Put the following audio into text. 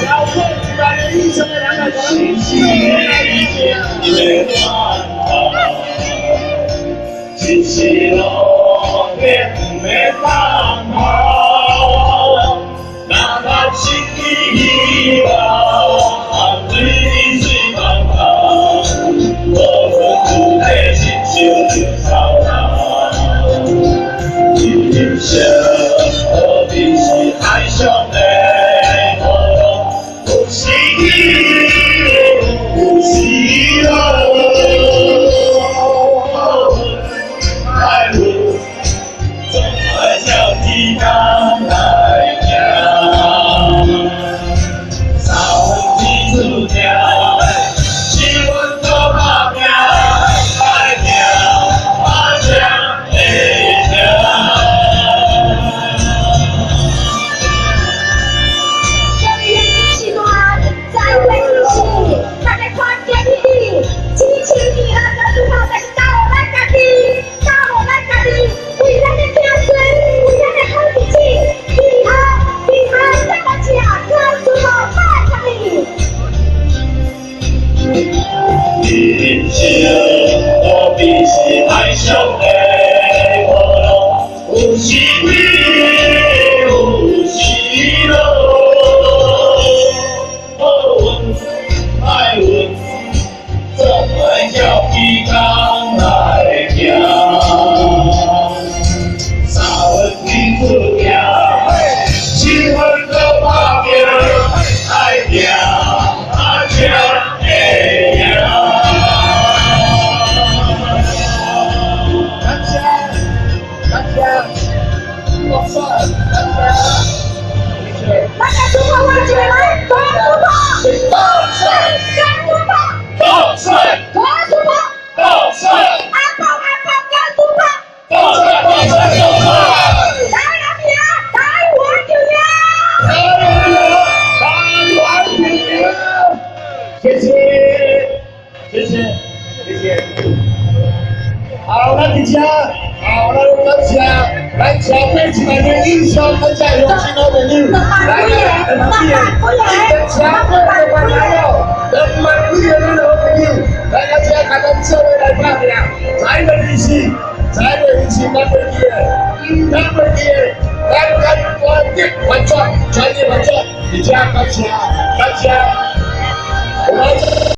小混出来的医生的两个人，真是路边的放炮，哪怕心里希望对你最放炮，我们不配亲像就操劳，人生何必是海上的波浪，有时有时路。刚来行，三分天注定，是阮做打拼，爱拼，才会赢。小女人是暖，再会一起，大家看见你，支持你和咱最后，但是到咱家己，到咱家己，为咱的家孙。人生何必是海上的波浪，有时起，有时落，好运歹运，总爱照起工来行。三分天注定，七分靠打拼，爱拼才会赢。大家出发挖起来，左出发，右水，跟出发，右水，左出发，右水，安保，跟出发，右水，右水。来人呀，台湾就赢！台湾就赢！谢谢，谢谢，谢谢。好，咱伫遮，好，咱感谢。来，消费起来的英雄分享有心好朋友，来，今天消费的朋友，人们几个人的好朋友，来到这看咱社会来打拼，财源一起，财源一起，咱袂记的，咱袂记的，咱专业完全，专业完全，而且感谢，感谢，我们。